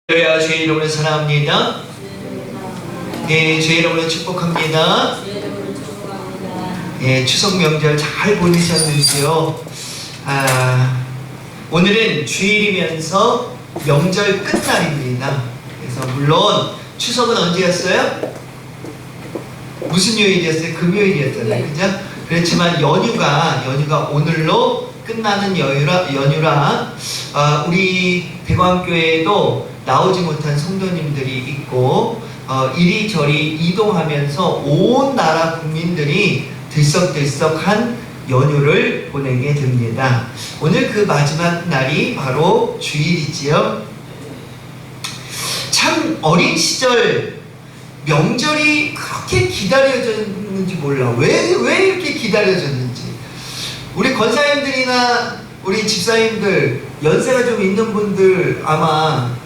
할렐루야, 주의 이름으로 사랑합니다. 예, 주의 이름으로 축복합니다. 예, 추석 명절 잘 보내셨는지요? 오늘은 주일이면서 명절 끝날입니다. 그래서 물론 추석은 언제였어요? 무슨 요일이었어요? 금요일이었잖아요, 그죠? 그렇지만 연휴가 오늘로 끝나는 연휴라 우리 대광교회에도 나오지 못한 성도님들이 있고 이리저리 이동하면서 온 나라 국민들이 들썩들썩한 연휴를 보내게 됩니다. 오늘 그 마지막 날이 바로 주일이지요. 참 어린 시절 명절이 그렇게 기다려졌는지 몰라. 왜 이렇게 기다려졌는지. 우리 권사님들이나 우리 집사님들, 연세가 좀 있는 분들 아마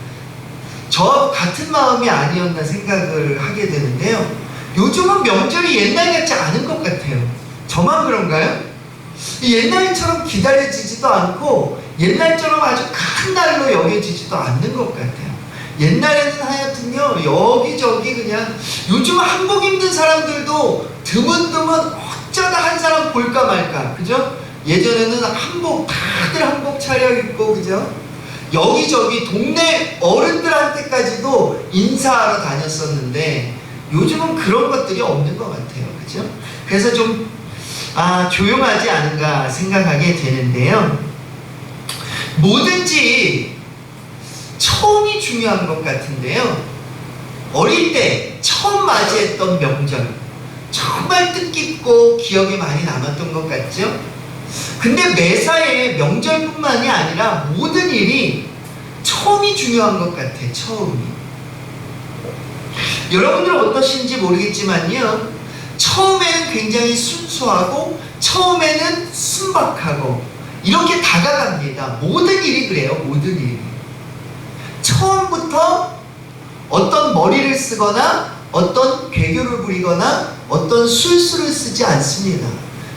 저와 같은 마음이 아니었나 생각을 하게 되는데요. 요즘은 명절이 옛날 같지 않은 것 같아요. 저만 그런가요? 옛날처럼 기다려지지도 않고 옛날처럼 아주 큰 날로 여겨지지도 않는 것 같아요. 옛날에는 하여튼요, 여기저기 그냥 요즘 한복 입는 사람들도 드문드문 어쩌다 한 사람 볼까 말까, 그죠? 예전에는 다들 한복 차려입고, 그죠? 여기저기 동네 어른들한테까지도 인사하러 다녔었는데 요즘은 그런 것들이 없는 것 같아요, 그죠? 그래서 좀 조용하지 않은가 생각하게 되는데요. 뭐든지 처음이 중요한 것 같은데요. 어릴 때 처음 맞이했던 명절 정말 뜻깊고 기억에 많이 남았던 것 같죠? 근데 매사에 명절뿐만이 아니라 모든 일이 처음이 중요한 것 같아요. 처음이. 여러분들은 어떠신지 모르겠지만요, 처음에는 굉장히 순수하고 처음에는 순박하고 이렇게 다가갑니다. 모든 일이 그래요. 모든 일이. 처음부터 어떤 머리를 쓰거나 어떤 괴교를 부리거나 어떤 술수를 쓰지 않습니다.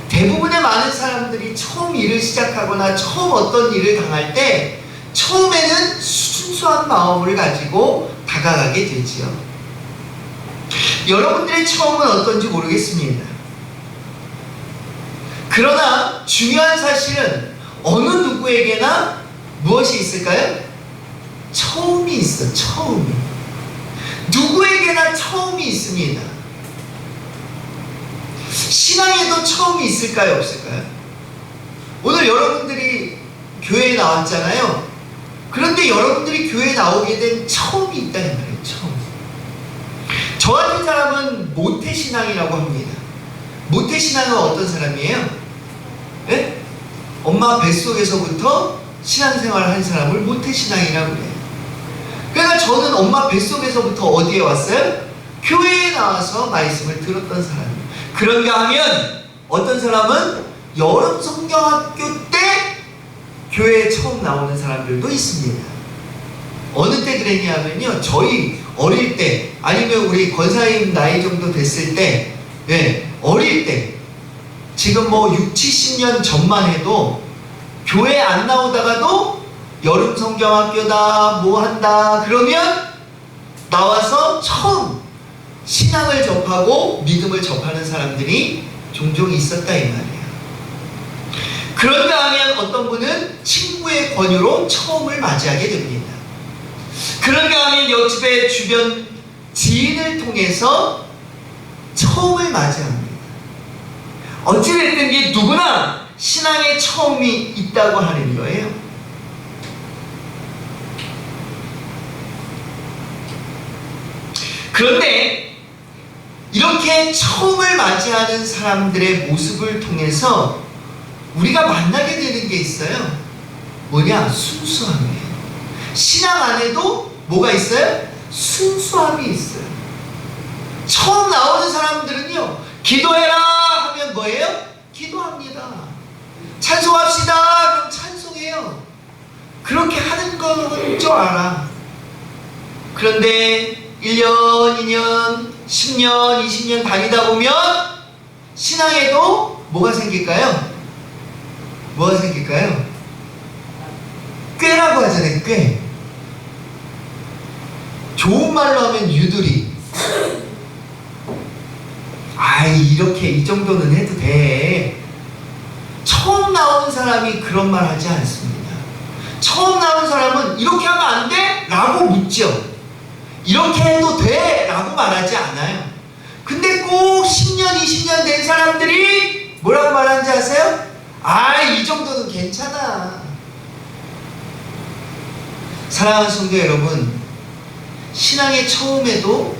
대부분의 많은 사람들이 처음 일을 시작하거나 처음 어떤 일을 당할 때 처음에는 순수한 마음을 가지고 다가가게 되지요. 여러분들의 처음은 어떤지 모르겠습니다. 그러나 중요한 사실은 어느 누구에게나 무엇이 있을까요? 처음이 있어. 처음이. 누구에게나 처음이 있습니다. 신앙에도 처음이 있을까요? 없을까요? 오늘 여러분들이 교회에 나왔잖아요. 그런데 여러분들이 교회에 나오게 된 처음이 있다 이 말이에요. 처음. 저 같은 사람은 모태신앙이라고 합니다. 모태신앙은 어떤 사람이에요? 네? 엄마 뱃속에서부터 신앙생활을 한 사람을 모태신앙이라고 해요. 그러니까 저는 엄마 뱃속에서부터 어디에 왔어요? 교회에 나와서 말씀을 들었던 사람이에요. 그런가 하면 어떤 사람은 여름 성경학교 때 교회에 처음 나오는 사람들도 있습니다. 어느 때 그랬냐면요, 저희 어릴 때 아니면 우리 권사님 나이 정도 됐을 때, 어릴 때 지금 뭐 6, 70년 전만 해도 교회 안 나오다가도 여름 성경학교다 뭐 한다 그러면 나와서 처음 신앙을 접하고 믿음을 접하는 사람들이 종종 있었다 이 말이에요. 그런가 하면 어떤 분은 친구의 권유로 처음을 맞이하게 됩니다. 그런가 하면 옆집의 주변 지인을 통해서 처음을 맞이합니다. 어찌됐든 게 누구나 신앙의 처음이 있다고 하는 거예요. 그런데 이렇게 처음을 맞이하는 사람들의 모습을 통해서 우리가 만나게 되는 게 있어요. 뭐냐? 순수함이에요. 신앙 안에도 뭐가 있어요? 순수함이 있어요. 처음 나오는 사람들은요, 기도해라 하면 뭐예요? 기도합니다. 찬송합시다 그럼 찬송해요. 그렇게 하는 건 줄 알아. 그런데 1년, 2년, 10년, 20년 다니다 보면 신앙에도 뭐가 생길까요? 뭐가 생길까요? 꾀라고 하잖아요. 꾀. 들들이 이렇게 이 정도는 해도 돼. 처음 나온 사람이 그런 말 하지 않습니다. 처음 나온 사람은 이렇게 하면 안 돼? 라고 묻죠. 이렇게 해도 돼? 라고 말하지 않아요. 근데 꼭 10년, 20년 된 사람들이 뭐라고 말하는지 아세요? 이 정도는 괜찮아. 사랑하는 성도 여러분, 신앙의 처음에도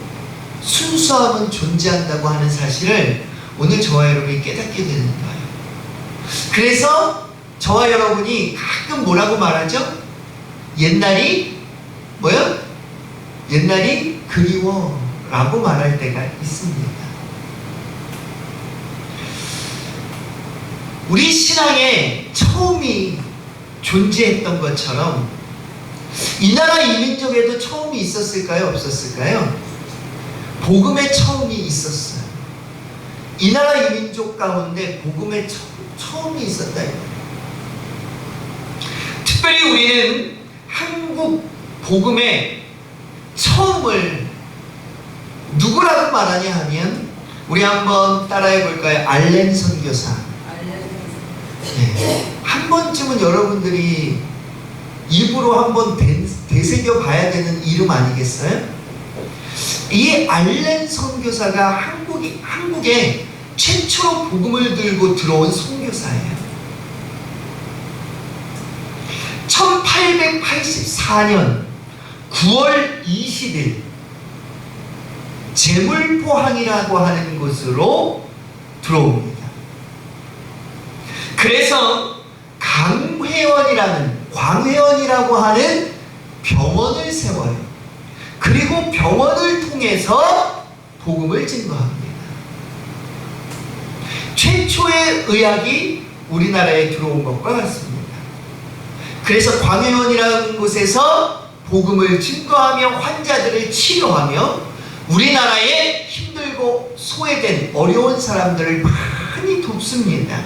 순수함은 존재한다고 하는 사실을 오늘 저와 여러분이 깨닫게 되는 거예요. 그래서 저와 여러분이 가끔 뭐라고 말하죠? 옛날이 뭐요? 옛날이 그리워 라고 말할 때가 있습니다. 우리 신앙의 처음이 존재했던 것처럼 이 나라 이민족에도 처음이 있었을까요? 없었을까요? 복음의 처음이 있었어요. 이 나라 이민족 가운데 복음의 처음이 있었다. 특별히 우리는 한국 복음의 처음을 누구라고 말하냐 하면 우리 한번 따라해 볼까요? 알렌 선교사. 네. 한 번쯤은 여러분들이 입으로 한번 되새겨 봐야 되는 이름 아니겠어요? 이 알렌 선교사가 한국에 최초로 복음을 들고 들어온 선교사예요. 1884년 9월 20일 제물포항이라고 하는 곳으로 들어옵니다. 그래서 광회원이라고 하는 병원을 세워요. 그리고 병원을 통해서 복음을 증거합니다. 최초의 의학이 우리나라에 들어온 것과 같습니다. 그래서 광회원이라는 곳에서 복음을 증거하며 환자들을 치료하며 우리나라에 힘들고 소외된 어려운 사람들을 많이 돕습니다.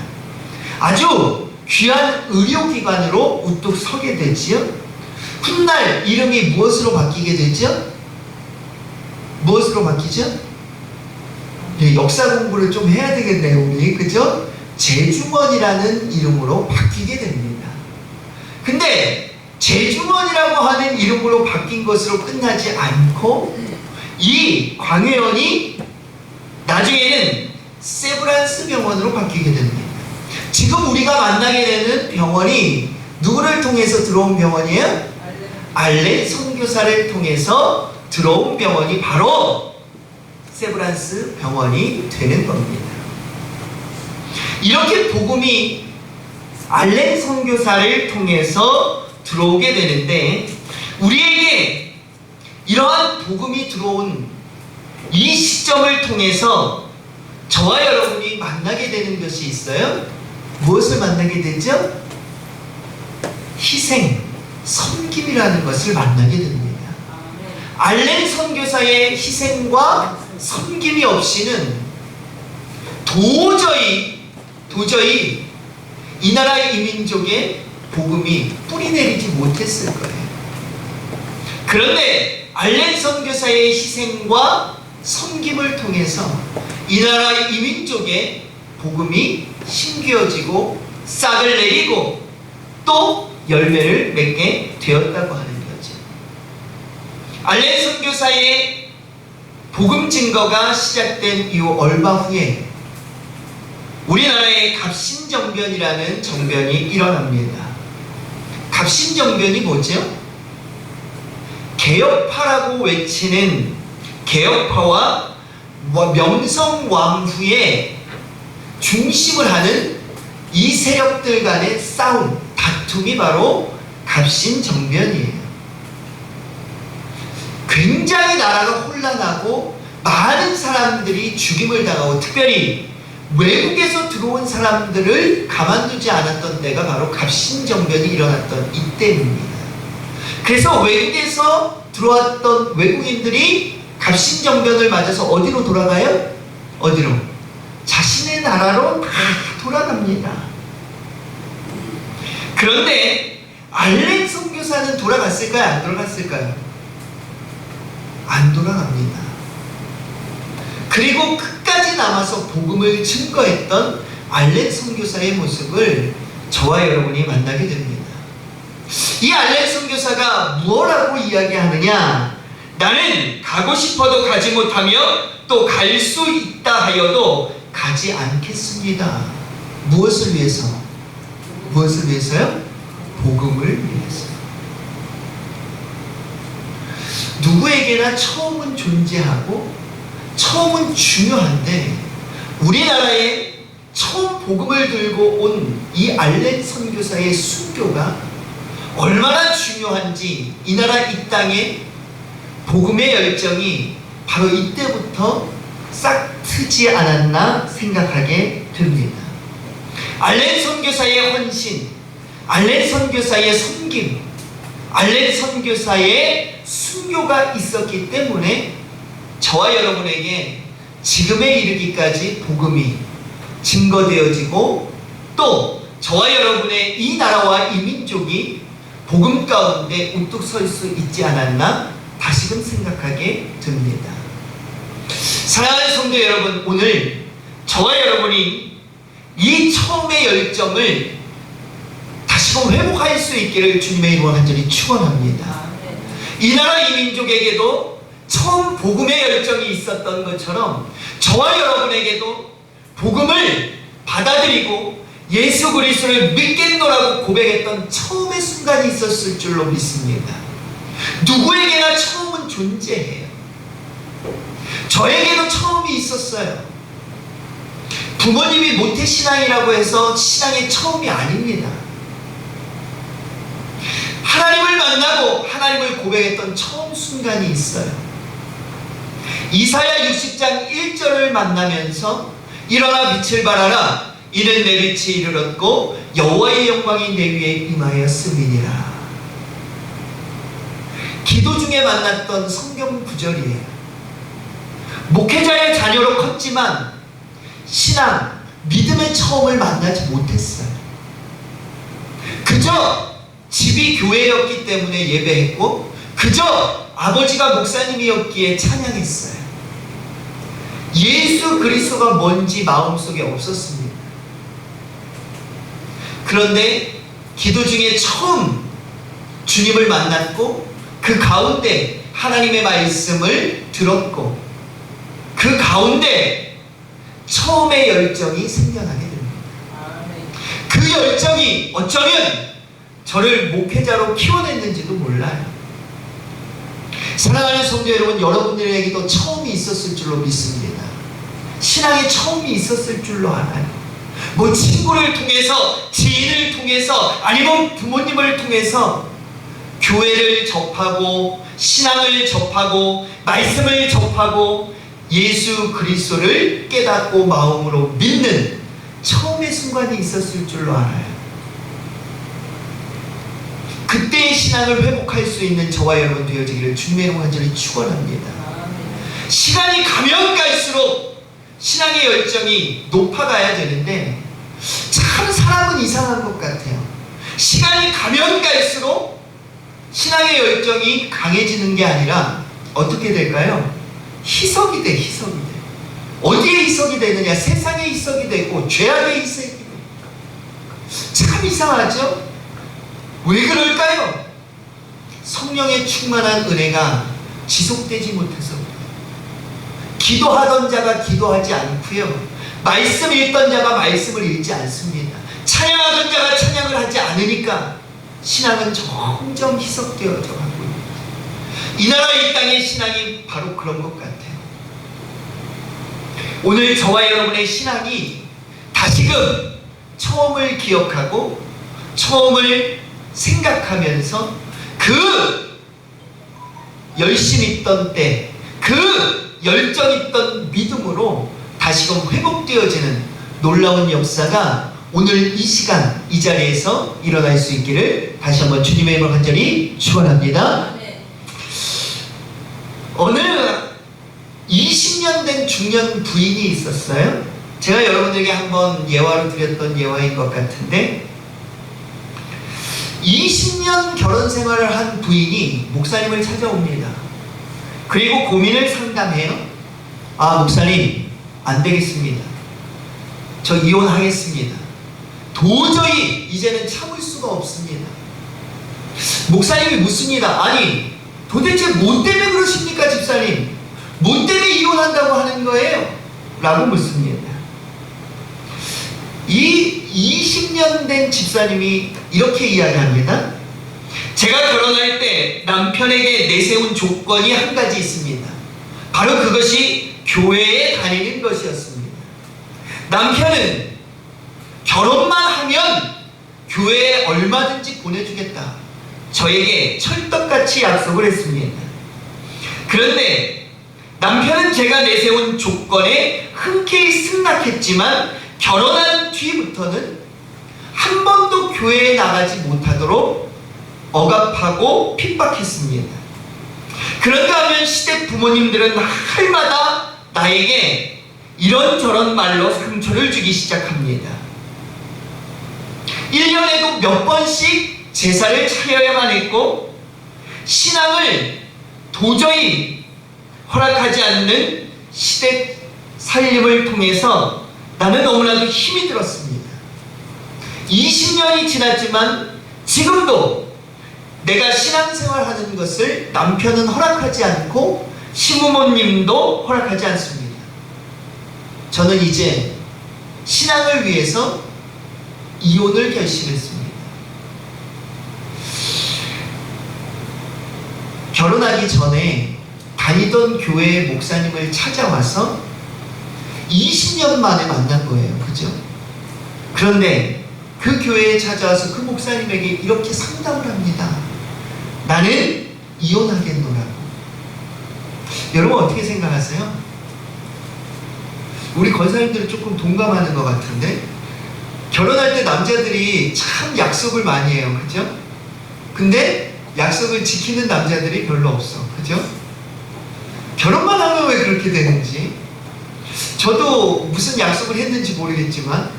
아주 귀한 의료기관으로 우뚝 서게 되지요. 훗날 이름이 무엇으로 바뀌게 되죠? 무엇으로 바뀌죠? 네, 역사 공부를 좀 해야 되겠네요, 우리. 그죠? 제중원이라는 이름으로 바뀌게 됩니다. 근데 제중원이라고 하는 이름으로 바뀐 것으로 끝나지 않고 이 광회원이 나중에는 세브란스 병원으로 바뀌게 됩니다. 지금 우리가 만나게 되는 병원이 누구를 통해서 들어온 병원이에요? 알렌 선교사를 통해서 들어온 병원이 바로 세브란스 병원이 되는 겁니다. 이렇게 복음이 알렌 선교사를 통해서 들어오게 되는데 우리에게 이러한 복음이 들어온 이 시점을 통해서 저와 여러분이 만나게 되는 것이 있어요. 무엇을 만나게 되죠? 희생, 섬김이라는 것을 만나게 됩니다. 알렌 선교사의 희생과 섬김이 없이는 도저히 이 나라 이민족의 복음이 뿌리내리지 못했을 거예요. 그런데 알렌 선교사의 희생과 섬김을 통해서 이 나라 이민족의 복음이 심겨지고 싹을 내리고 또 열매를 맺게 되었다고 하는 거죠. 알렌 선교사의 복음 증거가 시작된 이후 얼마 후에 우리나라에 갑신정변이라는 정변이 일어납니다. 갑신정변이 뭐죠? 개혁파라고 외치는 개혁파와 명성왕후의 중심을 하는 이 세력들 간의 싸움, 다툼이 바로 갑신정변이에요. 굉장히 나라가 혼란하고 많은 사람들이 죽임을 당하고 특별히 외국에서 들어온 사람들을 가만두지 않았던 때가 바로 갑신정변이 일어났던 이때입니다. 그래서 외국에서 들어왔던 외국인들이 갑신정변을 맞아서 어디로 돌아가요? 어디로? 자신의 나라로 다 돌아갑니다. 그런데 알렌 선교사는 돌아갔을까요? 안 돌아갔을까요? 안 돌아갑니다. 그리고 끝까지 남아서 복음을 증거했던 알렌 선교사의 모습을 저와 여러분이 만나게 됩니다. 이 알렌 선교사가 무엇라고 이야기하느냐? 나는 가고 싶어도 가지 못하며 또 갈 수 있다 하여도 가지 않겠습니다. 무엇을 위해서? 무엇을 위해서요? 복음을 위해서. 누구에게나 처음은 존재하고 처음은 중요한데, 우리나라에 처음 복음을 들고 온 이 알렌 선교사의 순교가 얼마나 중요한지, 이 나라 이 땅에 복음의 열정이 바로 이때부터 싹 트지 않았나 생각하게 됩니다. 알렌 선교사의 헌신, 알렌 선교사의 섬김, 알렌 선교사의 순교가 있었기 때문에 저와 여러분에게 지금에 이르기까지 복음이 증거되어지고, 또 저와 여러분의 이 나라와 이 민족이 복음 가운데 우뚝 설 수 있지 않았나 다시금 생각하게 됩니다. 사랑하는 성도 여러분, 오늘 저와 여러분이 이 처음의 열정을 다시금 회복할 수 있기를 주님의 이름으로 간절히 축원합니다. 이 나라 이 민족에게도 처음 복음의 열정이 있었던 것처럼 저와 여러분에게도 복음을 받아들이고 예수 그리스도를 믿겠노라고 고백했던 처음의 순간이 있었을 줄로 믿습니다. 누구에게나 처음은 존재해요. 저에게도 처음이 있었어요. 부모님이 모태신앙이라고 해서 신앙의 처음이 아닙니다. 하나님을 만나고 하나님을 고백했던 처음 순간이 있어요. 이사야 60장 1절을 만나면서 일어나 빛을 발하라, 이는 내 빛이 이르렀고 여호와의 영광이 내 위에 임하였음이니라. 기도 중에 만났던 성경 구절이에요. 목회자의 자녀로 컸지만 신앙, 믿음의 처음을 만나지 못했어요. 그저 집이 교회였기 때문에 예배했고, 그저 아버지가 목사님이었기에 찬양했어요. 예수 그리스도가 뭔지 마음속에 없었습니다. 그런데 기도 중에 처음 주님을 만났고, 그 가운데 하나님의 말씀을 들었고, 그 가운데 처음의 열정이 생겨나게 됩니다. 그 열정이 어쩌면 저를 목회자로 키워냈는지도 몰라요. 사랑하는 성도 여러분, 여러분들에게도 처음이 있었을 줄로 믿습니다. 신앙에 처음이 있었을 줄로 알아요. 뭐 친구를 통해서, 지인을 통해서, 아니면 부모님을 통해서 교회를 접하고 신앙을 접하고 말씀을 접하고 예수 그리스도를 깨닫고 마음으로 믿는 처음의 순간이 있었을 줄로 알아요. 그때의 신앙을 회복할 수 있는 저와 여러분 되어지기를 주님의 이름으로 간절히 축원합니다. 시간이 가면 갈수록 신앙의 열정이 높아가야 되는데, 참 사람은 이상한 것 같아요. 시간이 가면 갈수록 신앙의 열정이 강해지는 게 아니라 어떻게 될까요? 희석이 돼, 희석이 돼. 어디에 희석이 되느냐? 세상에 희석이 되고 죄악에 희석이 되고. 참 이상하죠? 왜 그럴까요? 성령의 충만한 은혜가 지속되지 못해서 그래요. 기도하던 자가 기도하지 않고요, 말씀 읽던 자가 말씀을 읽지 않습니다. 찬양하던 자가 찬양을 하지 않으니까 신앙은 점점 희석되어져 가고 있습니다. 이 나라 이 땅의 신앙이 바로 그런 것 같아요. 오늘 저와 여러분의 신앙이 다시금 처음을 기억하고 처음을 생각하면서 그 열심 있던 때, 그 열정 있던 믿음으로 다시금 회복되어지는 놀라운 역사가 오늘 이 시간 이 자리에서 일어날 수 있기를 다시 한번 주님의 이름으로 간절히 축원합니다. 어느 20년 된 중년 부인이 있었어요. 제가 여러분들에게 한번 예화로 드렸던 예화인 것 같은데, 20년 결혼 생활을 한 부인이 목사님을 찾아옵니다. 그리고 고민을 상담해요. 아, 목사님, 안 되겠습니다. 저 이혼하겠습니다. 도저히 이제는 참을 수가 없습니다. 목사님이 묻습니다. 아니, 도대체 뭐 때문에 그러십니까, 집사님? 뭐 때문에 이혼한다고 하는 거예요? 라고 묻습니다. 이 20년 된 집사님이 이렇게 이야기합니다. 제가 결혼할 때 남편에게 내세운 조건이 한 가지 있습니다. 바로 그것이 교회에 다니는 것이었습니다. 남편은 결혼만 하면 교회에 얼마든지 보내주겠다. 저에게 철떡같이 약속을 했습니다. 그런데 남편은 제가 내세운 조건에 흔쾌히 승낙했지만 결혼한 뒤부터는 한 번도 교회에 나가지 못하도록 억압하고 핍박했습니다. 그런가 하면 시댁 부모님들은 할마다 나에게 이런저런 말로 상처를 주기 시작합니다. 1년에도 몇 번씩 제사를 차려야만 했고 신앙을 도저히 허락하지 않는 시댁 살림을 통해서 나는 너무나도 힘이 들었습니다. 20년이 지났지만 지금도 내가 신앙생활하는 것을 남편은 허락하지 않고 시부모님도 허락하지 않습니다. 저는 이제 신앙을 위해서 이혼을 결심했습니다. 결혼하기 전에 다니던 교회의 목사님을 찾아와서 20년 만에 만난 거예요. 그죠? 그런데 그 교회에 찾아와서 그 목사님에게 이렇게 상담을 합니다. 나는 이혼하겠노라고. 여러분 어떻게 생각하세요? 우리 권사님들은 조금 동감하는 것 같은데, 결혼할 때 남자들이 참 약속을 많이 해요. 그죠? 근데 약속을 지키는 남자들이 별로 없어. 그죠? 결혼만 하면 왜 그렇게 되는지, 저도 무슨 약속을 했는지 모르겠지만,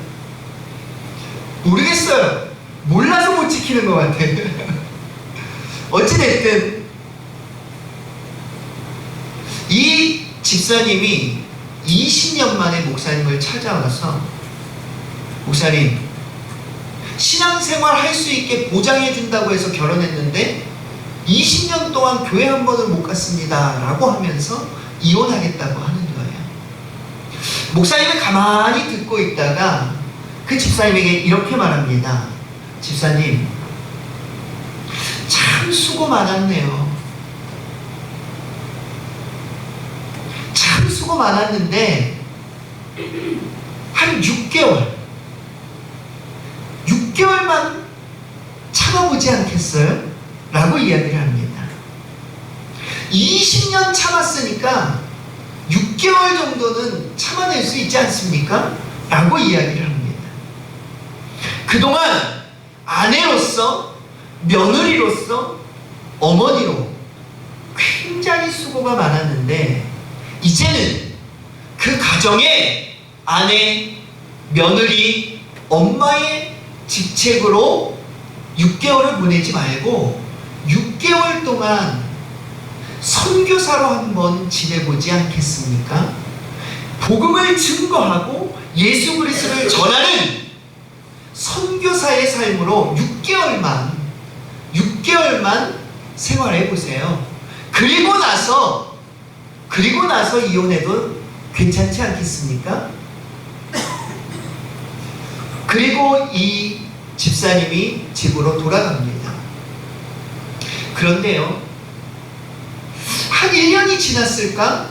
모르겠어요. 몰라서 못 지키는 것 같아요. 어찌됐든 이 집사님이 20년 만에 목사님을 찾아와서, 목사님, 신앙생활 할 수 있게 보장해 준다고 해서 결혼했는데 20년 동안 교회 한 번을 못 갔습니다 라고 하면서 이혼하겠다고 하는 거예요. 목사님이 가만히 듣고 있다가 그 집사님에게 이렇게 말합니다. 집사님, 참 수고 많았네요. 참 수고 많았는데 한 6개월만 참아보지 않겠어요? 라고 이야기를 합니다. 20년 참았으니까 6개월 정도는 참아낼 수 있지 않습니까? 라고 이야기를 합니다. 그동안 아내로서, 며느리로서, 어머니로 굉장히 수고가 많았는데 이제는 그 가정에 아내, 며느리, 엄마의 직책으로 6개월을 보내지 말고 6개월 동안 선교사로 한번 지내보지 않겠습니까? 복음을 증거하고 예수 그리스도를 전하는 선교사의 삶으로 6개월만 생활해 보세요. 그리고 나서 이혼해도 괜찮지 않겠습니까? 그리고 이 집사님이 집으로 돌아갑니다. 그런데요, 한 1년이 지났을까?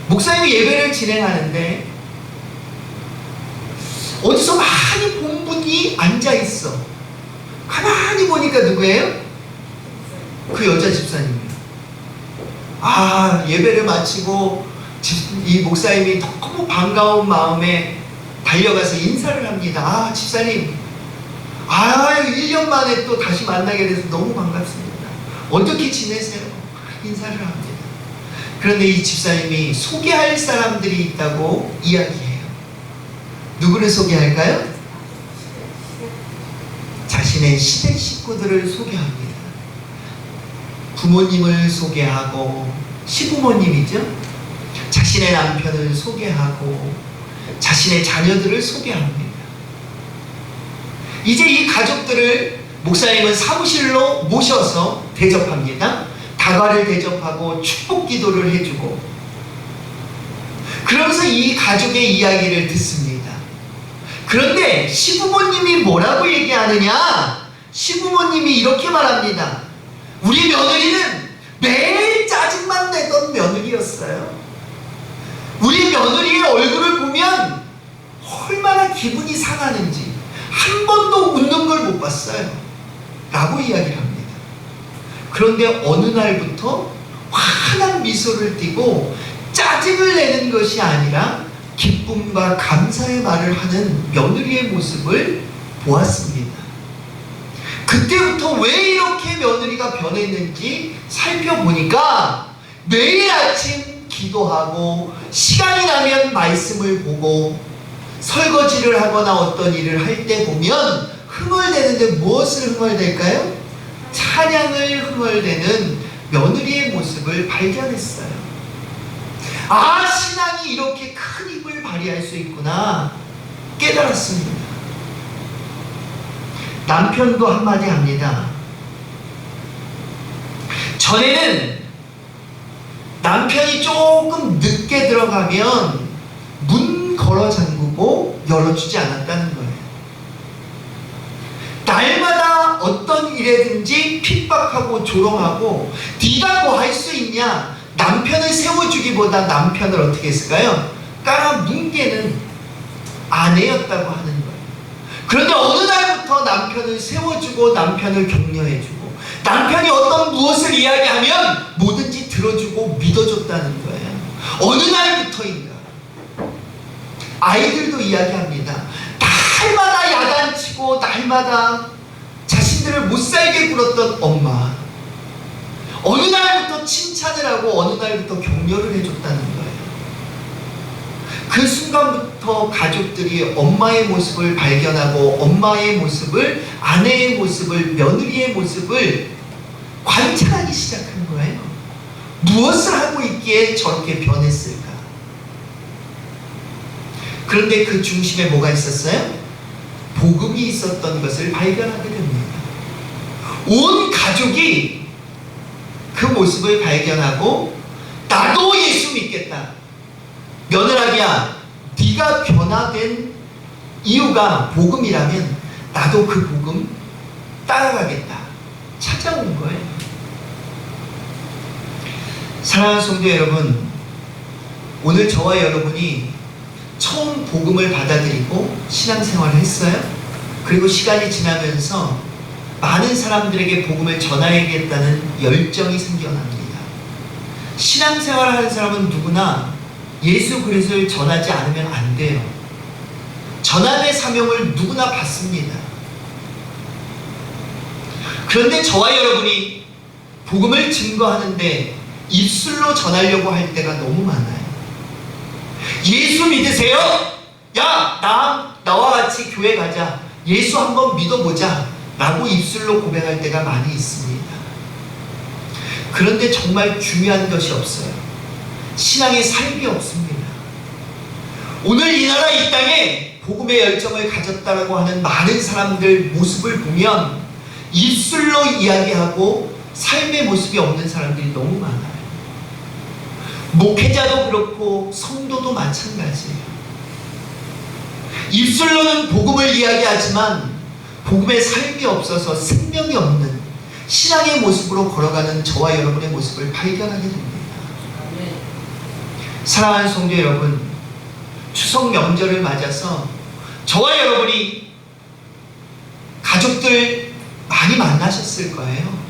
목사님이 예배를 진행하는데 어디서 많이 본 분이 앉아있어. 가만히 보니까 누구예요? 그 여자 집사님이에요. 아, 예배를 마치고 이 목사님이 너무 반가운 마음에 달려가서 인사를 합니다. 아, 집사님, 1년 만에 또 다시 만나게 돼서 너무 반갑습니다. 어떻게 지내세요? 인사를 합니다. 그런데 이 집사님이 소개할 사람들이 있다고 이야기해요. 누구를 소개할까요? 자신의 시댁 식구들을 소개합니다. 부모님을 소개하고, 시부모님이죠. 자신의 남편을 소개하고 자신의 자녀들을 소개합니다. 이제 이 가족들을 목사님은 사무실로 모셔서 대접합니다. 다과를 대접하고 축복 기도를 해주고, 그러면서 이 가족의 이야기를 듣습니다. 그런데 시부모님이 뭐라고 얘기하느냐? 시부모님이 이렇게 말합니다. 우리 며느리는 매일 짜증만 내던 며느리였어요. 우리 며느리의 얼굴을 보면 얼마나 기분이 상하는지 한 번도 웃는 걸 못 봤어요 라고 이야기를 합니다. 그런데 어느 날부터 환한 미소를 띠고 짜증을 내는 것이 아니라 기쁨과 감사의 말을 하는 며느리의 모습을 보았습니다. 그때부터 왜 이렇게 며느리가 변했는지 살펴보니까 매일 아침 기도하고 시간이 나면 말씀을 보고 설거지를 하거나 어떤 일을 할 때 보면 흥얼대는데 무엇을 흥얼댈까요? 찬양을 흥얼대는 며느리의 모습을 발견했어요. 아, 신앙이 이렇게 큰 힘을 발휘할 수 있구나 깨달았습니다. 남편도 한마디 합니다. 전에는 남편이 조금 늦게 들어가면 문 걸어 잠그고 열어주지 않았다는 거예요. 날마다 어떤 일에든지 핍박하고 조롱하고 네가 뭐 할 수 있냐, 남편을 세워주기보다 남편을 어떻게 했을까요? 깔아뭉개는 아내였다고 하는 거예요. 그런데 어느 날부터 남편을 세워주고 남편을 격려해주고 남편이 어떤 무엇을 이야기하면 뭐든지 들어주고 믿어줬다는 거예요. 어느 날부터인가 아이들도 이야기합니다. 날마다 야단치고 날마다 자신들을 못살게 굴었던 엄마, 어느 날부터 칭찬을 하고 어느 날부터 격려를 해줬다는 거예요. 그 순간부터 가족들이 엄마의 모습을 발견하고 엄마의 모습을, 아내의 모습을, 며느리의 모습을 관찰하기 시작한 거예요. 무엇을 하고 있기에 저렇게 변했을까? 그런데 그 중심에 뭐가 있었어요? 복음이 있었던 것을 발견하게 됩니다. 온 가족이 그 모습을 발견하고 나도 예수 믿겠다. 며느라기야, 네가 변화된 이유가 복음이라면 나도 그 복음 따라가겠다. 찾아온 거예요. 사랑하는 성도 여러분, 오늘 저와 여러분이 처음 복음을 받아들이고 신앙생활을 했어요. 그리고 시간이 지나면서 많은 사람들에게 복음을 전하야겠다는 열정이 생겨납니다. 신앙생활을 하는 사람은 누구나 예수 그리스도를 전하지 않으면 안 돼요. 전함의 사명을 누구나 받습니다. 그런데 저와 여러분이 복음을 증거하는데 입술로 전하려고 할 때가 너무 많아요. 예수 믿으세요? 야, 나와 같이 교회 가자. 예수 한번 믿어보자 라고 입술로 고백할 때가 많이 있습니다. 그런데 정말 중요한 것이 없어요. 신앙의 삶이 없습니다. 오늘 이 나라 이 땅에 복음의 열정을 가졌다라고 하는 많은 사람들 모습을 보면 입술로 이야기하고 삶의 모습이 없는 사람들이 너무 많아요. 목회자도 그렇고 성도도 마찬가지예요. 입술로는 복음을 이야기하지만 복음의 삶이 없어서 생명이 없는 신앙의 모습으로 걸어가는 저와 여러분의 모습을 발견하게 됩니다. 사랑하는 성도 여러분, 추석 명절을 맞아서 저와 여러분이 가족들 많이 만나셨을 거예요.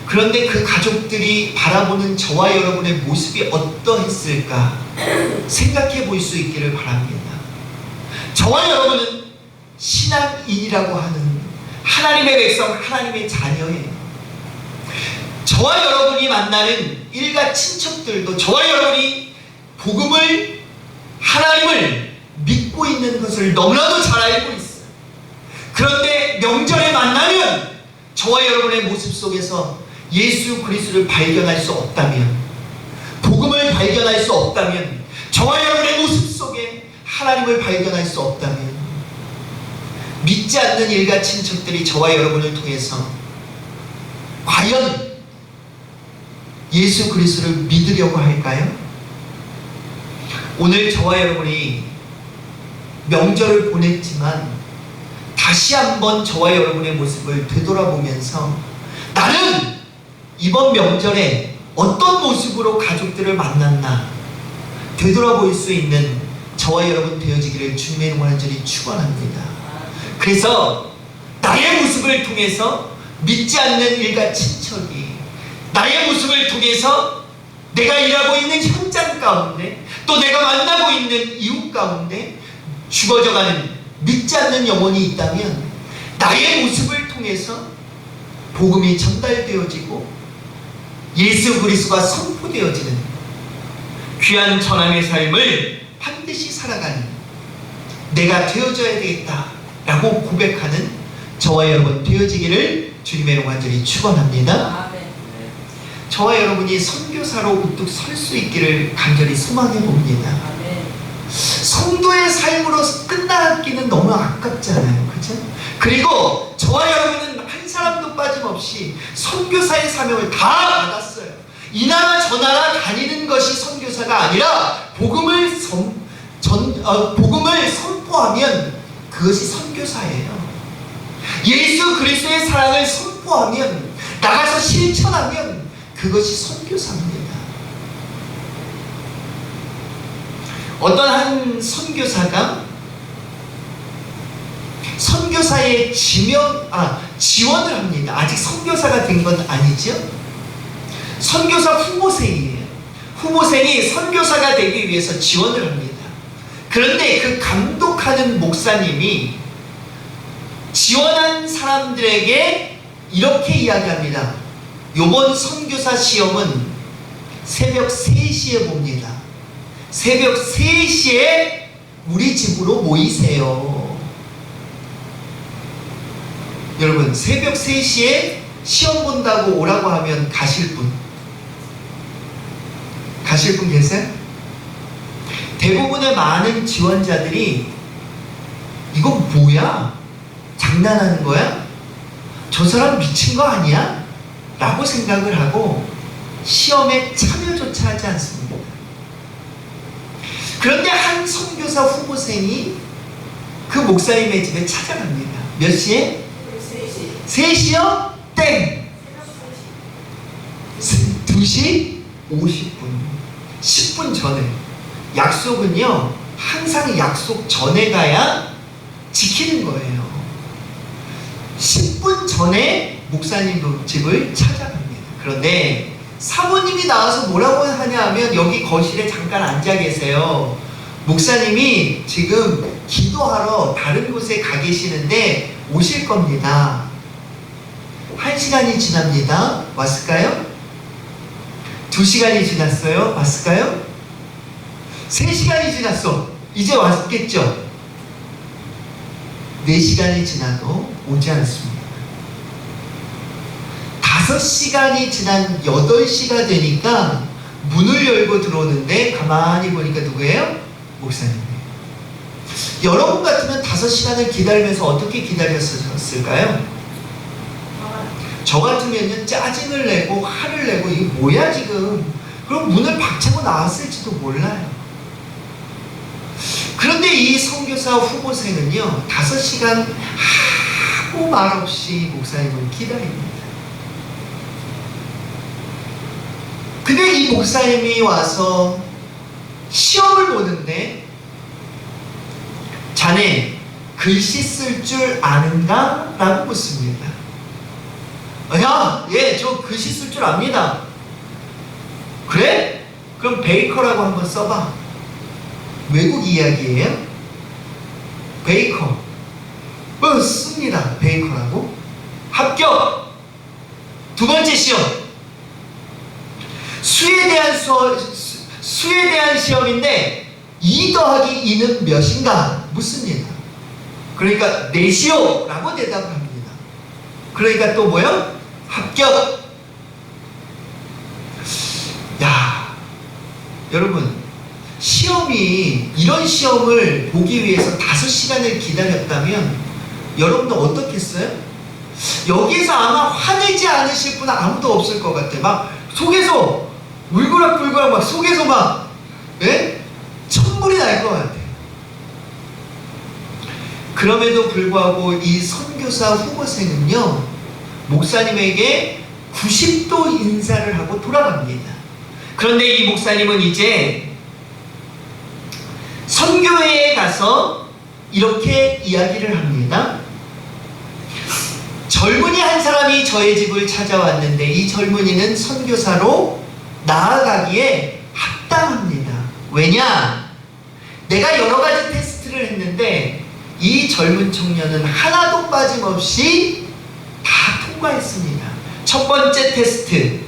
그런데 그 가족들이 바라보는 저와 여러분의 모습이 어떠했을까 생각해 볼 수 있기를 바랍니다. 저와 여러분은 신앙인이라고 하는 하나님의 백성, 하나님의 자녀예요. 저와 여러분이 만나는 일가 친척들도 저와 여러분이 복음을, 하나님을 믿고 있는 것을 너무나도 잘 알고 있어요. 그런데 명절에 만나면 저와 여러분의 모습 속에서 예수 그리스도를 발견할 수 없다면, 복음을 발견할 수 없다면, 저와 여러분의 모습 속에 하나님을 발견할 수 없다면, 믿지 않는 일가 친척들이 저와 여러분을 통해서 과연 예수 그리스도를 믿으려고 할까요? 오늘 저와 여러분이 명절을 보냈지만 다시 한번 저와 여러분의 모습을 되돌아보면서 나는 이번 명절에 어떤 모습으로 가족들을 만났나 되돌아볼 수 있는 저와 여러분 되어지기를 주님의 이름으로 간절히 축원합니다. 그래서 나의 모습을 통해서 믿지 않는 일가 친척이 나의 모습을 통해서 내가 일하고 있는 현장 가운데 또 내가 만나고 있는 이웃 가운데 죽어져가는 믿지 않는 영혼이 있다면 나의 모습을 통해서 복음이 전달되어지고 예수 그리스도가 선포되어지는 귀한 천함의 삶을 반드시 살아가는 내가 되어져야 되겠다라고 고백하는 저와 여러분 되어지기를 주님의 이름으로 간절히 축원합니다. 저와 여러분이 선교사로 우뚝 설 수 있기를 간절히 소망해 봅니다. 성도의 삶으로 끝나기는 너무 아깝잖아요. 그죠? 그리고 저와 여러분은 한 사람도 빠짐없이 선교사의 사명을 다 받았어요. 이 나라 저 나라 다니는 것이 선교사가 아니라 복음을 선포하면 그것이 선교사예요. 예수 그리스도의 사랑을 선포하면 나가서 실천하면 그것이 선교사입니다. 어떤 한 선교사가 선교사의 지원을 합니다. 아직 선교사가 된 건 아니죠. 선교사 후보생이에요. 후보생이 선교사가 되기 위해서 지원을 합니다. 그런데 그 감독하는 목사님이 지원한 사람들에게 이렇게 이야기합니다. 요번 선교사 시험은 새벽 3시에 봅니다. 새벽 3시에 우리 집으로 모이세요. 여러분, 새벽 3시에 시험 본다고 오라고 하면 가실 분? 가실 분 계세요? 대부분의 많은 지원자들이 이거 뭐야? 장난하는 거야? 저 사람 미친 거 아니야? 라고 생각을 하고 시험에 참여조차 하지 않습니다. 그런데 한 선교사 후보생이 그 목사님의 집에 찾아갑니다. 몇 시에? 3시요? 땡! 2시 50분 10분 전에. 약속은요 항상 약속 전에 가야 지키는 거예요. 10분 전에 목사님 집을 찾아갑니다. 그런데 사모님이 나와서 뭐라고 하냐 하면 여기 거실에 잠깐 앉아 계세요. 목사님이 지금 기도하러 다른 곳에 가 계시는데 오실 겁니다. 1시간이 지납니다. 왔을까요? 2시간이 지났어요. 왔을까요? 3시간이 지났어. 이제 왔겠죠? 4시간이 지나도 오지 않습니다. 5시간이 지난 8시가 되니까 문을 열고 들어오는데 가만히 보니까 누구예요? 목사님이에요. 여러분 같으면 5시간을 기다리면서 어떻게 기다렸을까요? 저 같으면요 짜증을 내고 화를 내고 이게 뭐야 지금? 그럼 문을 박차고 나왔을지도 몰라요. 그런데 이 선교사 후보생은요 5시간 아무 말 없이 목사님을 기다립니다. 근데 이 목사님이 와서 시험을 보는데 자네 글씨 쓸 줄 아는가? 라고 묻습니다. 야, 저 글씨 쓸 줄 압니다. 그래? 그럼 베이커라고 한번 써봐. 외국 이야기예요? 베이커. 씁니다. 베이커라고. 합격! 2번째 시험. 수에 대한 시험인데 2 더하기 2는 몇인가? 묻습니다. 그러니까 내시오! 라고 대답을 합니다. 그러니까 또 뭐요? 합격! 야, 여러분, 이런 시험을 보기 위해서 5시간을 기다렸다면 여러분도 어떻겠어요? 여기서 아마 화내지 않으실 분은 아무도 없을 것 같아. 막 속에서 울그락불그락 막 속에서 막 천불이 날 것 같아. 그럼에도 불구하고 이 선교사 후보생은요, 목사님에게 90도 인사를 하고 돌아갑니다. 그런데 이 목사님은 이제 선교회에 가서 이렇게 이야기를 합니다. 젊은이 한 사람이 저의 집을 찾아왔는데 이 젊은이는 선교사로 나아가기에 합당합니다. 왜냐? 내가 여러 가지 테스트를 했는데 이 젊은 청년은 하나도 빠짐없이 다 통과했습니다. 첫 번째 테스트,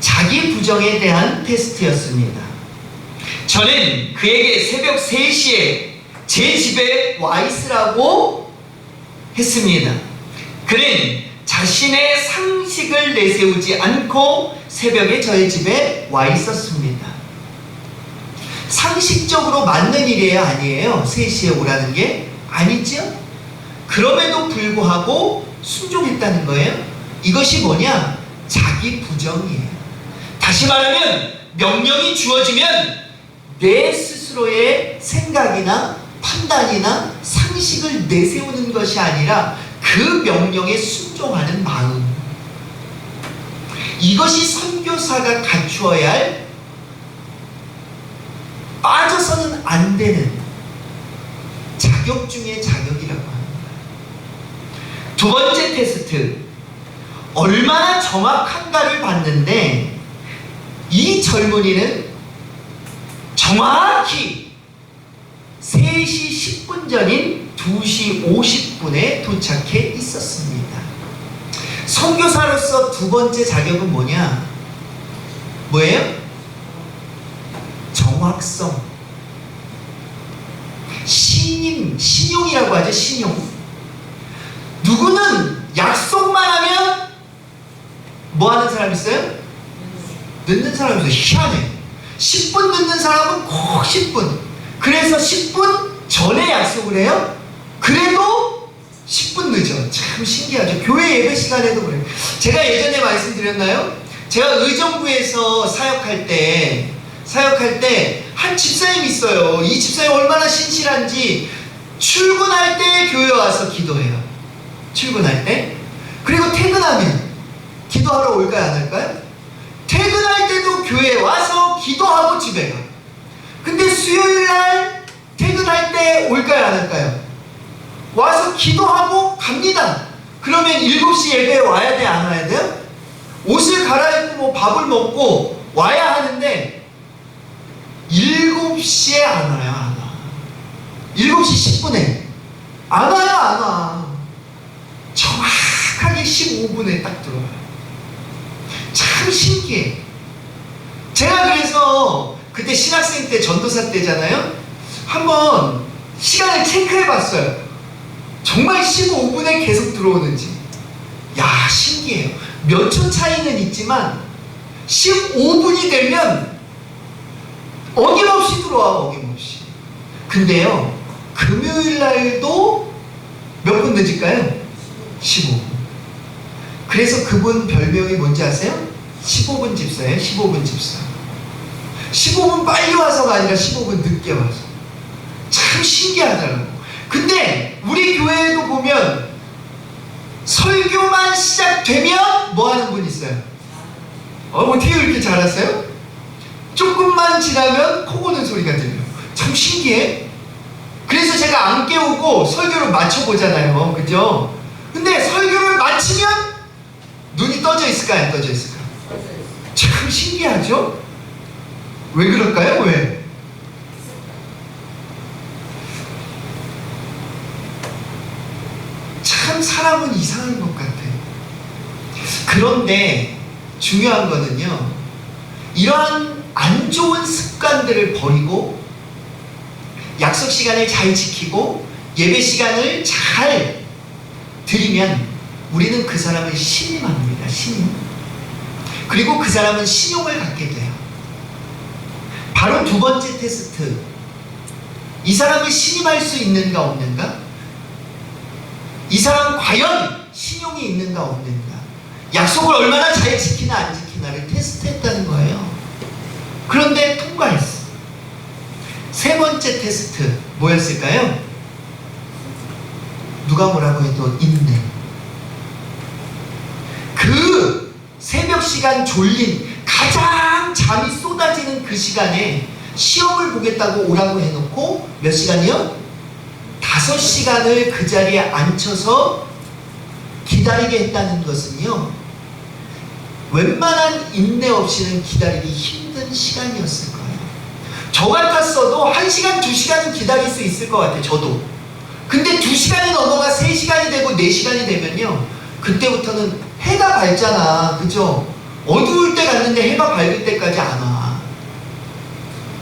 자기 부정에 대한 테스트였습니다. 저는 그에게 새벽 3시에 제 집에 와 있으라고 했습니다. 그는 자신의 상식을 내세우지 않고 새벽에 저의 집에 와 있었습니다. 상식적으로 맞는 일이에요, 아니에요? 3시에 오라는 게? 아니죠? 그럼에도 불구하고 순종했다는 거예요. 이것이 뭐냐? 자기 부정이에요. 다시 말하면 명령이 주어지면 내 스스로의 생각이나 판단이나 상식을 내세우는 것이 아니라 그 명령에 순종하는 마음. 이것이 선교사가 갖추어야 할, 빠져서는 안 되는 자격 중의 자격이라고 합니다. 두 번째 테스트, 얼마나 정확한가를 봤는데 이 젊은이는 정확히 3시 10분 전인 2시 50분에 도착해 있었습니다. 선교사로서 두 번째 자격은 뭐냐? 뭐예요? 정확성. 신용이라고 하죠, 신용. 누구는 약속만 하면 뭐 하는 사람 있어요? 늦는 사람이 있어요. 희한해. 10분 늦는 사람은 꼭 10분. 그래서 10분 전에 약속을 해요? 그래도 10분 늦어. 참 신기하죠. 교회 예배 시간에도 그래요. 제가 예전에 말씀드렸나요? 제가 의정부에서 사역할 때 한 집사님이 있어요. 이 집사님이 얼마나 신실한지 출근할 때 교회 와서 기도해요. 출근할 때. 그리고 퇴근하면 기도하러 올까요, 안 할까요? 퇴근할 때도 교회에 와서 기도하고 집에 가. 근데 수요일날 퇴근할 때 올까요, 안 할까요? 와서 기도하고 갑니다. 그러면 7시 예배에 와야 돼, 안 와야 돼요? 옷을 갈아입고 뭐 밥을 먹고 와야 하는데 7시에 안 와요, 안 와. 7시 10분에 안 와요, 안 와. 정확하게 15분에 딱 들어와요. 참 신기해. 제가 그래서 그때 신학생 때 전도사 때잖아요. 한번 시간을 체크해 봤어요. 정말 15분에 계속 들어오는지. 야, 신기해요. 몇 초 차이는 있지만 15분이 되면 어김없이 들어와, 어김없이. 근데요, 금요일 날도 몇 분 늦을까요? 15분. 그래서 그분 별명이 뭔지 아세요? 15분 집사예요. 15분 집사. 15분 빨리 와서가 아니라 15분 늦게 와서. 참 신기하더라고. 근데 우리 교회에도 보면 설교만 시작되면 뭐 하는 분 있어요? 어떻게 이렇게 잘하세요? 조금만 지나면 코 고는 소리가 들려요. 참 신기해. 그래서 제가 안 깨우고 설교를 맞춰보잖아요. 그죠? 근데 설교를 마치면 눈이 떠져 있을까, 안 떠져 있을까? 참 신기하죠? 왜 그럴까요? 왜? 참 사람은 이상한 것 같아. 그런데 중요한 거는요, 이러한 안 좋은 습관들을 버리고 약속 시간을 잘 지키고 예배 시간을 잘 드리면 우리는 그 사람을 신임합니다. 신임. 그리고 그 사람은 신용을 갖게 돼요. 바로 두 번째 테스트. 이 사람을 신임할 수 있는가 없는가? 이 사람은 과연 신용이 있는가 없는가? 약속을 얼마나 잘 지키나 안 지키나를 테스트했다는 거예요. 그런데 통과했어. 세 번째 테스트 뭐였을까요? 누가 뭐라고 해도 인내. 그 새벽 시간 졸린 가장 잠이 쏟아지는 그 시간에 시험을 보겠다고 오라고 해놓고 몇 시간이요? 5시간을 그 자리에 앉혀서 기다리게 했다는 것은요, 웬만한 인내 없이는 기다리기 힘든 시간이었을 거예요. 저 같았어도 1시간, 2시간은 기다릴 수 있을 것 같아요. 저도. 근데 2시간이 넘어가 3시간이 되고 4시간이 되면요, 그때부터는 해가 밝잖아. 그죠? 어두울 때 갔는데 해가 밝을 때까지 안 와.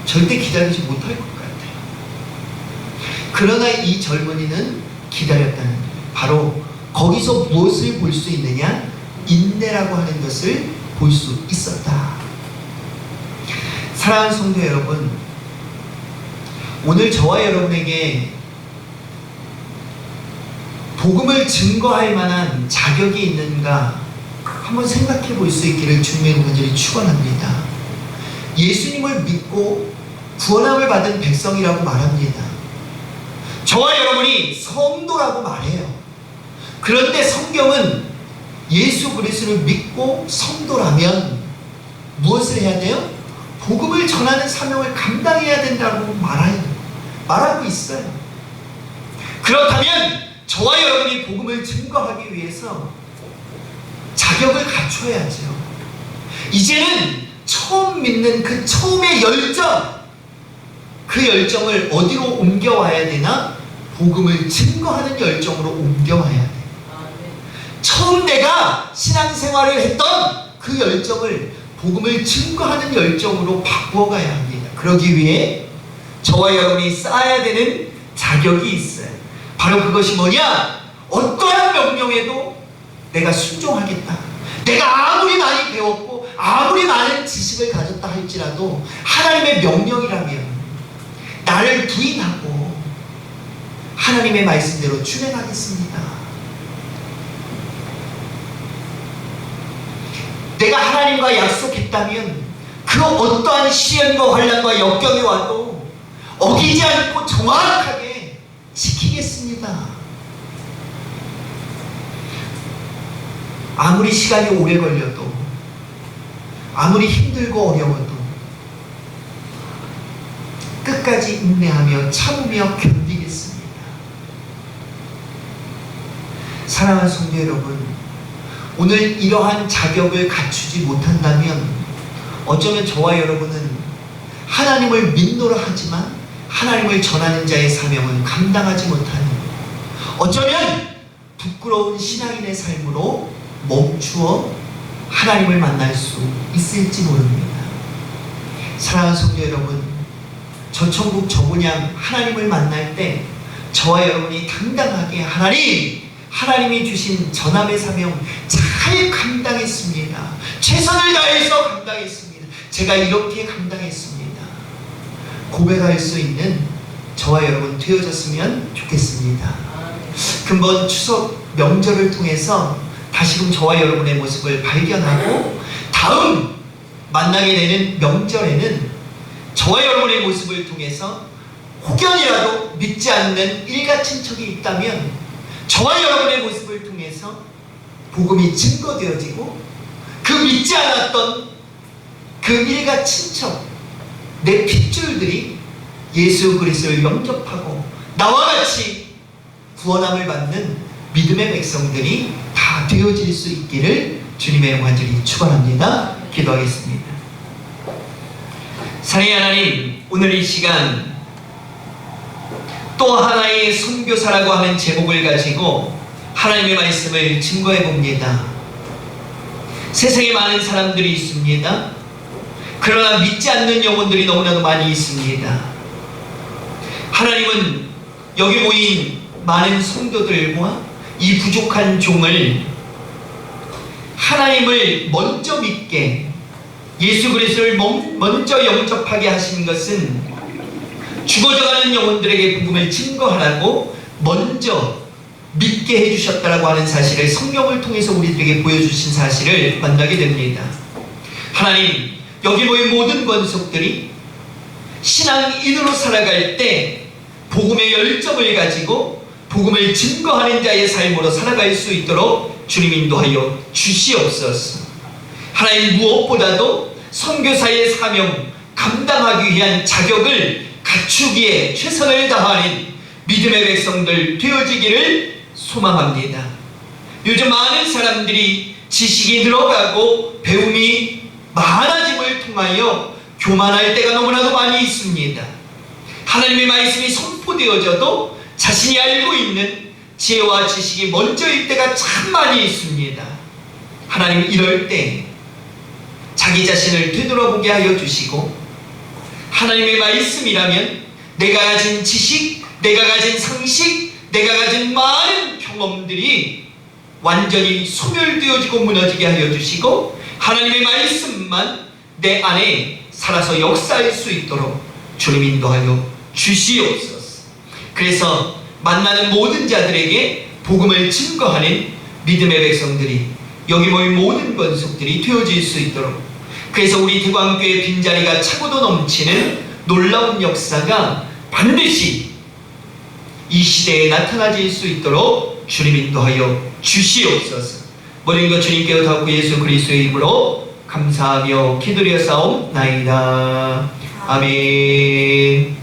절대 기다리지 못할 것 같아요. 그러나 이 젊은이는 기다렸다는 거예요. 바로 거기서 무엇을 볼 수 있느냐? 인내라고 하는 것을 볼 수 있었다. 사랑하는 성도 여러분, 오늘 저와 여러분에게 복음을 증거할 만한 자격이 있는가 한번 생각해 볼 수 있기를 주님의 간절히 축원합니다. 예수님을 믿고 구원함을 받은 백성이라고 말합니다. 저와 여러분이 성도라고 말해요. 그런데 성경은 예수 그리스도를 믿고 성도라면 무엇을 해야 돼요? 복음을 전하는 사명을 감당해야 된다고 말하고 있어요. 그렇다면 저와 여러분이 복음을 증거하기 위해서 자격을 갖춰야죠. 이제는 처음 믿는 그 처음의 열정, 그 열정을 어디로 옮겨와야 되나? 복음을 증거하는 열정으로 옮겨와야 돼요. 처음 내가 신앙생활을 했던 그 열정을 복음을 증거하는 열정으로 바꾸어가야 합니다. 그러기 위해 저와 여러분이 쌓아야 되는 자격이 있어요. 바로 그것이 뭐냐? 어떠한 명령에도 내가 순종하겠다. 내가 아무리 많이 배웠고 아무리 많은 지식을 가졌다 할지라도 하나님의 명령이라면 나를 부인하고 하나님의 말씀대로 준행하겠습니다. 내가 하나님과 약속했다면 그 어떠한 시련과 환난과 역경이 와도 어기지 않고 정확하게 지키겠습니다. 아무리 시간이 오래 걸려도, 아무리 힘들고 어려워도 끝까지 인내하며 참으며 견디겠습니다. 사랑하는 성도 여러분, 오늘 이러한 자격을 갖추지 못한다면 어쩌면 저와 여러분은 하나님을 믿노라 하지만 하나님을 전하는 자의 사명은 감당하지 못하는, 어쩌면 부끄러운 신앙인의 삶으로 멈추어 하나님을 만날 수 있을지 모릅니다. 사랑하는 성도 여러분, 저 천국 저 문양 하나님을 만날 때 저와 여러분이 당당하게 하나님이 주신 전함의 사명 잘 감당했습니다. 최선을 다해서 감당했습니다. 제가 이렇게 감당했습니다. 고백할 수 있는 저와 여러분 되어졌으면 좋겠습니다. 금번 추석 명절을 통해서 다시금 저와 여러분의 모습을 발견하고 다음 만나게 되는 명절에는 저와 여러분의 모습을 통해서 혹여이라도 믿지 않는 일가 친척이 있다면 저와 여러분의 모습을 통해서 복음이 증거되어지고 그 믿지 않았던 그 일가 친척, 내 핏줄들이 예수 그리스도를 영접하고 나와 같이 구원함을 받는 믿음의 백성들이 다 되어질 수 있기를 주님의 간절히 축원합니다. 기도하겠습니다. 사랑의 하나님, 오늘 이 시간 또 하나의 선교사라고 하는 제목을 가지고 하나님의 말씀을 증거해 봅니다. 세상에 많은 사람들이 있습니다. 그러나 믿지 않는 영혼들이 너무나도 많이 있습니다. 하나님은 여기 모인 많은 성도들과 이 부족한 종을 하나님을 먼저 믿게, 예수 그리스도를 먼저 영접하게 하신 것은 죽어져가는 영혼들에게 복음을 증거하라고 먼저 믿게 해주셨다라고 하는 사실을 성경을 통해서 우리들에게 보여주신 사실을 만나게 됩니다. 하나님, 여기 모인 모든 권속들이 신앙인으로 살아갈 때 복음의 열정을 가지고 복음을 증거하는 자의 삶으로 살아갈 수 있도록 주님 인도하여 주시옵소서. 하나님, 무엇보다도 선교사의 사명 감당하기 위한 자격을 갖추기에 최선을 다하는 믿음의 백성들 되어지기를 소망합니다. 요즘 많은 사람들이 지식이 늘어가고 배움이 많아짐을 통하여 교만할 때가 너무나도 많이 있습니다. 하나님의 말씀이 선포되어져도 자신이 알고 있는 지혜와 지식이 먼저일 때가 참 많이 있습니다. 하나님, 이럴 때 자기 자신을 되돌아보게 하여 주시고 하나님의 말씀이라면 내가 가진 지식, 내가 가진 상식, 내가 가진 많은 경험들이 완전히 소멸되어지고 무너지게 하여 주시고 하나님의 말씀만 내 안에 살아서 역사할 수 있도록 주님 인도하여 주시옵소서. 그래서 만나는 모든 자들에게 복음을 증거하는 믿음의 백성들이 여기 모인 모든 권속들이 되어질 수 있도록, 그래서 우리 대광교회 빈자리가 차고도 넘치는 놀라운 역사가 반드시 이 시대에 나타나질 수 있도록 주님 인도하여 주시옵소서. 모든 것 주님께 의탁하고 예수 그리스도의 이름으로 감사하며 기도드려 싸움나이다. 아멘.